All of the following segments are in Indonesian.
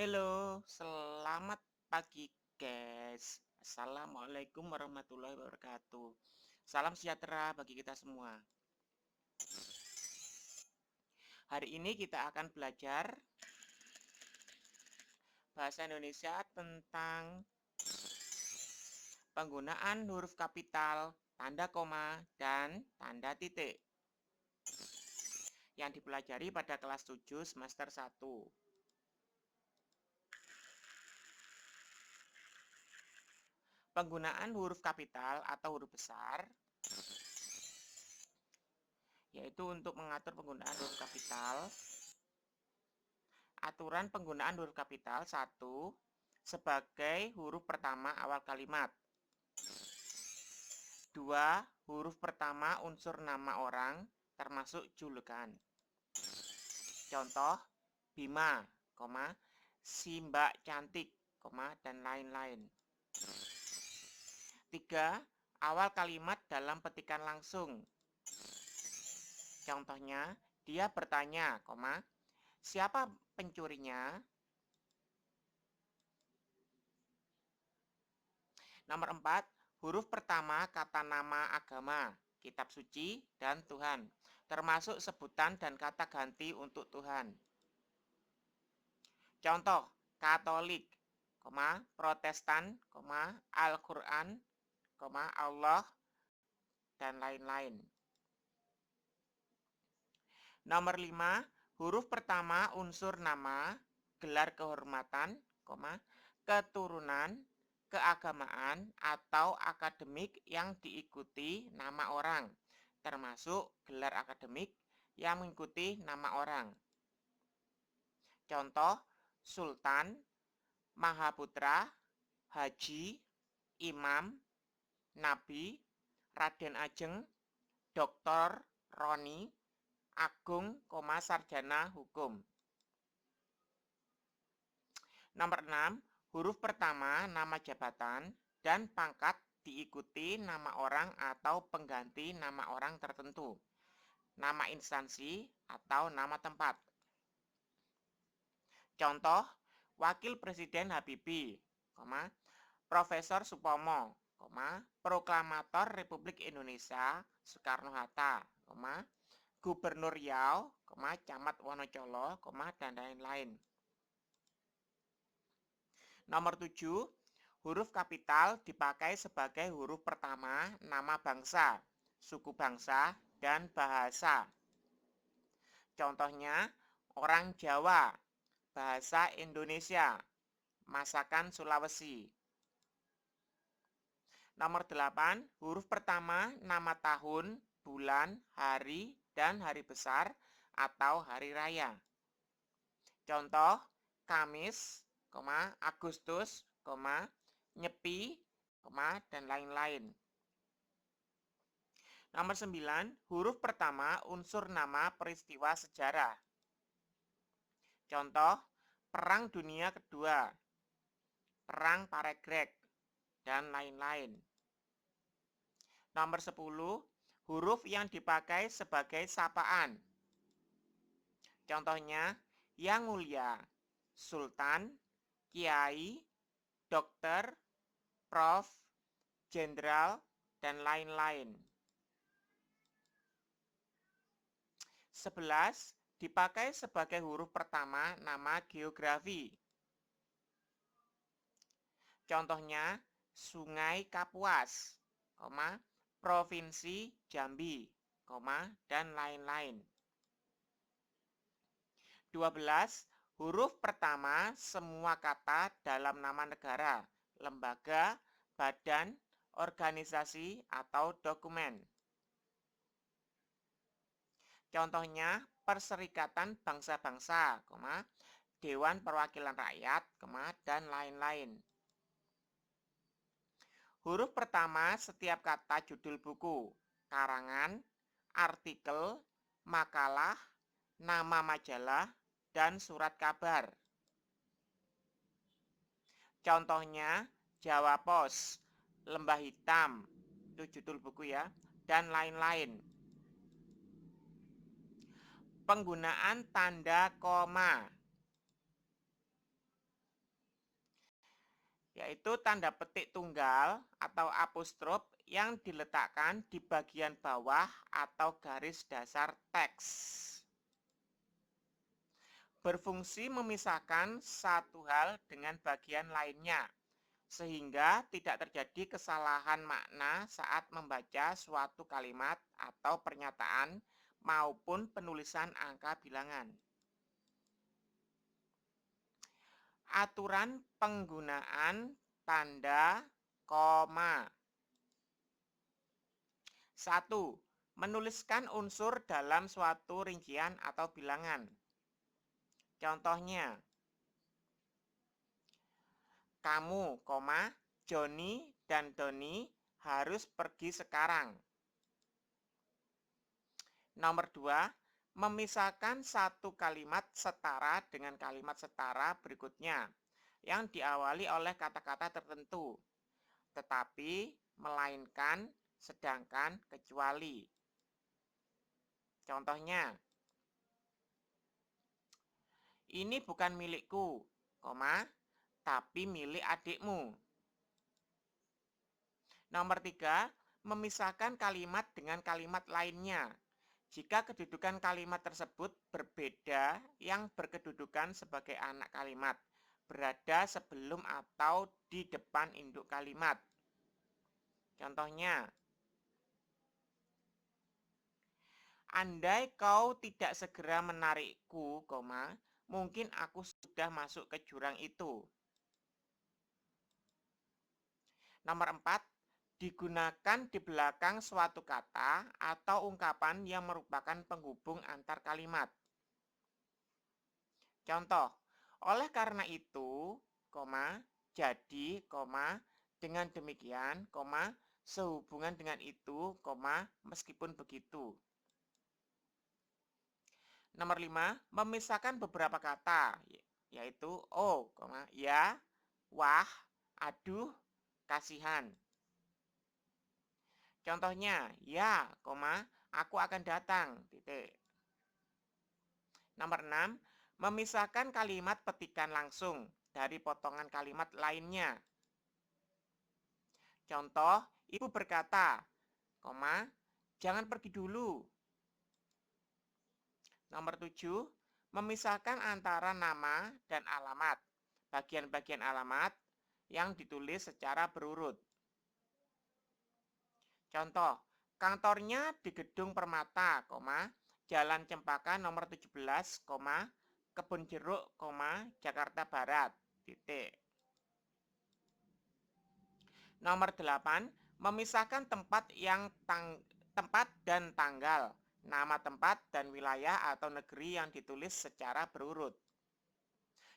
Halo, selamat pagi guys. Assalamualaikum warahmatullahi wabarakatuh. Salam sejahtera bagi kita semua. Hari ini kita akan belajar bahasa Indonesia tentang penggunaan huruf kapital, tanda koma, dan tanda titik yang dipelajari pada kelas 7 semester 1. Penggunaan huruf kapital atau huruf besar yaitu untuk mengatur penggunaan huruf kapital. Aturan penggunaan huruf kapital 1. Sebagai huruf pertama awal kalimat. 2. Huruf pertama unsur nama orang termasuk julukan. Contoh, Bima, si Mbak cantik, dan lain-lain. 3. Awal kalimat dalam petikan langsung. Contohnya, dia bertanya, siapa pencurinya? Nomor 4, huruf pertama kata nama agama, kitab suci, dan Tuhan, termasuk sebutan dan kata ganti untuk Tuhan. Contoh, Katolik, Protestan, Al-Quran, Allah, dan lain-lain. Nomor 5, huruf pertama unsur nama, gelar kehormatan, keturunan, keagamaan, atau akademik yang diikuti nama orang, termasuk gelar akademik yang mengikuti nama orang. Contoh, Sultan, Mahaputra, Haji, Imam, Nabi, Raden Ajeng, Dr. Roni, Agung, Sarjana Hukum. Nomor 6, huruf pertama nama jabatan dan pangkat diikuti nama orang atau pengganti nama orang tertentu, nama instansi atau nama tempat. Contoh, Wakil Presiden Habibie, Profesor Supomo, Proklamator Republik Indonesia Soekarno-Hatta, Gubernur Riau, Camat Wonocolo, dan lain-lain. Nomor 7, huruf kapital dipakai sebagai huruf pertama nama bangsa, suku bangsa, dan bahasa. Contohnya, orang Jawa, bahasa Indonesia, masakan Sulawesi. Nomor 8, huruf pertama nama tahun, bulan, hari, dan hari besar atau hari raya. Contoh, Kamis, Agustus, Nyepi, dan lain-lain. Nomor 9, huruf pertama unsur nama peristiwa sejarah. Contoh, Perang Dunia Kedua, Perang Paregreg, dan lain-lain. Nomor 10, huruf yang dipakai sebagai sapaan. Contohnya, Yang Mulia, Sultan, Kiai, Dokter, Prof, Jenderal, dan lain-lain. 11, dipakai sebagai huruf pertama nama geografi. Contohnya, Sungai Kapuas, Provinsi Jambi, dan lain-lain. 12, huruf pertama semua kata dalam nama negara, lembaga, badan, organisasi, atau dokumen. Contohnya, Perserikatan Bangsa-Bangsa, Dewan Perwakilan Rakyat, dan lain-lain. Huruf pertama setiap kata judul buku, karangan, artikel, makalah, nama majalah, dan surat kabar. Contohnya, Jawa Pos, Lembah Hitam, itu judul buku ya, dan lain-lain. Penggunaan tanda koma. yaitu tanda petik tunggal atau apostrof yang diletakkan di bagian bawah atau garis dasar teks. Berfungsi memisahkan satu hal dengan bagian lainnya, sehingga tidak terjadi kesalahan makna saat membaca suatu kalimat atau pernyataan maupun penulisan angka bilangan. Aturan penggunaan tanda koma. 1. Menuliskan unsur dalam suatu rincian atau bilangan. Contohnya, kamu, Joni dan Doni harus pergi sekarang. Nomor 2, memisahkan satu kalimat setara dengan kalimat setara berikutnya yang diawali oleh kata-kata tertentu, tetapi melainkan, sedangkan, kecuali. Contohnya, ini bukan milikku, tapi milik adikmu. Nomor 3, memisahkan kalimat dengan kalimat lainnya. Jika kedudukan kalimat tersebut berbeda, yang berkedudukan sebagai anak kalimat, berada sebelum atau di depan induk kalimat. Contohnya, andai kau tidak segera menarikku, mungkin aku sudah masuk ke jurang itu. Nomor 4, digunakan di belakang suatu kata atau ungkapan yang merupakan penghubung antar kalimat. Contoh, oleh karena itu, jadi, dengan demikian, sehubungan dengan itu, meskipun begitu. Nomor 5, memisahkan beberapa kata, yaitu ya, wah, aduh, kasihan. Contohnya, ya, aku akan datang, titik. Nomor 6, memisahkan kalimat petikan langsung dari potongan kalimat lainnya. Contoh, ibu berkata, jangan pergi dulu. Nomor 7, memisahkan antara nama dan alamat, bagian-bagian alamat yang ditulis secara berurut. Contoh, kantornya di Gedung Permata, Jalan Cempaka nomor 17, Kebun Jeruk, Jakarta Barat, titik. Nomor 8, memisahkan tempat dan tanggal, nama tempat dan wilayah atau negeri yang ditulis secara berurut.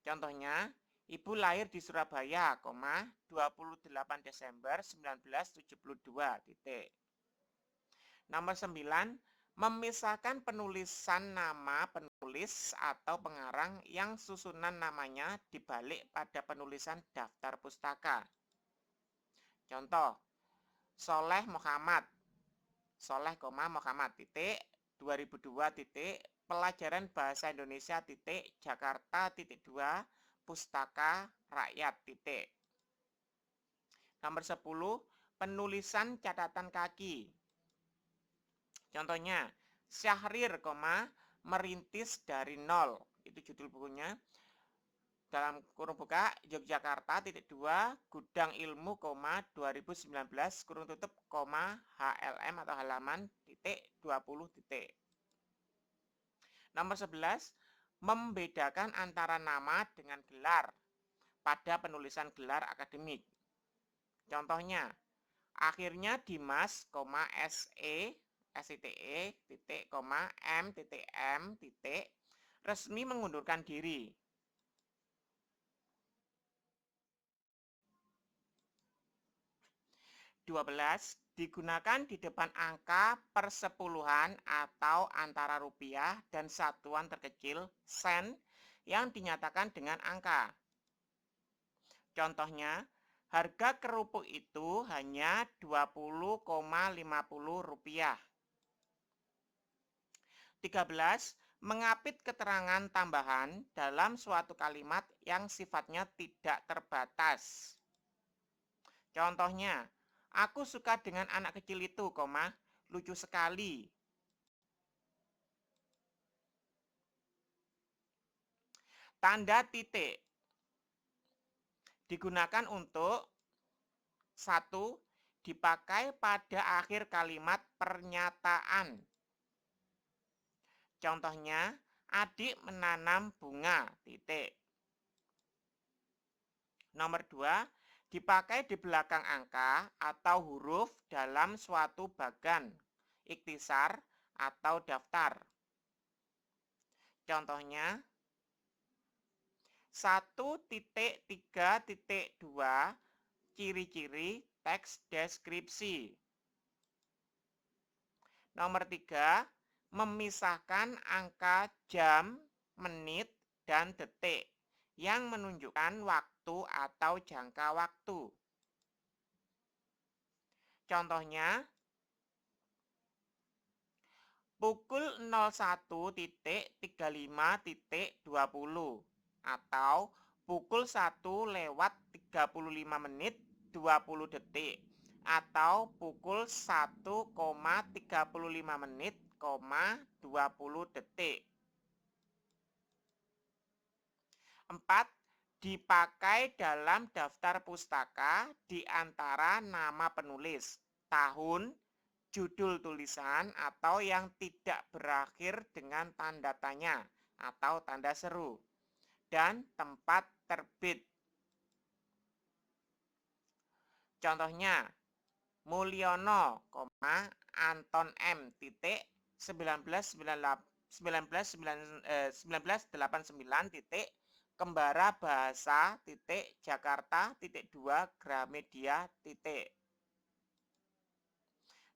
Contohnya, ibu lahir di Surabaya, 28 Desember 1972, titik. Nomor 9, memisahkan penulisan nama penulis atau pengarang yang susunan namanya dibalik pada penulisan daftar pustaka. Contoh, Soleh Muhammad, Muhammad, titik, 2002, titik, pelajaran bahasa Indonesia, titik, Jakarta, titik 2, pustaka rakyat, titik. Nomor 10, penulisan catatan kaki. Contohnya, Syahrir, merintis dari nol. Itu judul bukunya. Dalam kurung buka, Yogyakarta, titik 2, Gudang Ilmu, 2019, kurung tutup, HLM atau halaman, titik, 20, titik. Nomor 11, membedakan antara nama dengan gelar pada penulisan gelar akademik. Contohnya, akhirnya Dimas, SE, SITE, titik, M, titik, M, titik, resmi mengundurkan diri. 12, digunakan di depan angka persepuluhan atau antara rupiah dan satuan terkecil, sen, yang dinyatakan dengan angka. Contohnya, harga kerupuk itu hanya 20,50 rupiah. 13, mengapit keterangan tambahan dalam suatu kalimat yang sifatnya tidak terbatas. Contohnya, aku suka dengan anak kecil itu, lucu sekali. Tanda titik digunakan untuk 1. Dipakai pada akhir kalimat pernyataan. Contohnya, adik menanam bunga, titik. Nomor 2, dipakai di belakang angka atau huruf dalam suatu bagan, ikhtisar atau daftar. Contohnya, 1.3.2 ciri-ciri teks deskripsi. Nomor 3, memisahkan angka jam, menit, dan detik yang menunjukkan waktu atau jangka waktu. Contohnya, pukul 01.35.20 atau pukul 1:35 atau pukul 1,35 4. Dipakai dalam daftar pustaka di antara nama penulis, tahun, judul tulisan, atau yang tidak berakhir dengan tanda tanya atau tanda seru, dan tempat terbit. Contohnya, Mulyono, Anton M. 1989 Kembara Bahasa Jakarta 2 Gramedia.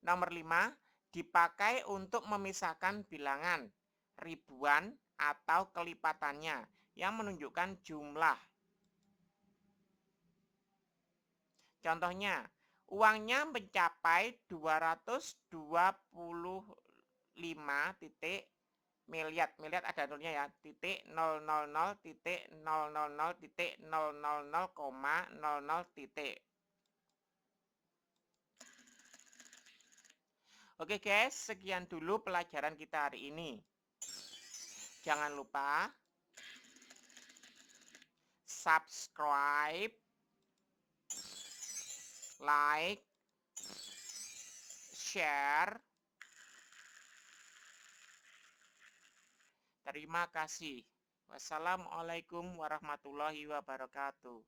Nomor 5, dipakai untuk memisahkan bilangan, ribuan atau kelipatannya yang menunjukkan jumlah. Contohnya, uangnya mencapai 225 miliar ada nolnya ya, titik 000 titik 000 titik 000,00 titik. Oke guys, sekian dulu pelajaran kita hari ini. Jangan lupa subscribe, like, share. Terima kasih. Wassalamualaikum warahmatullahi wabarakatuh.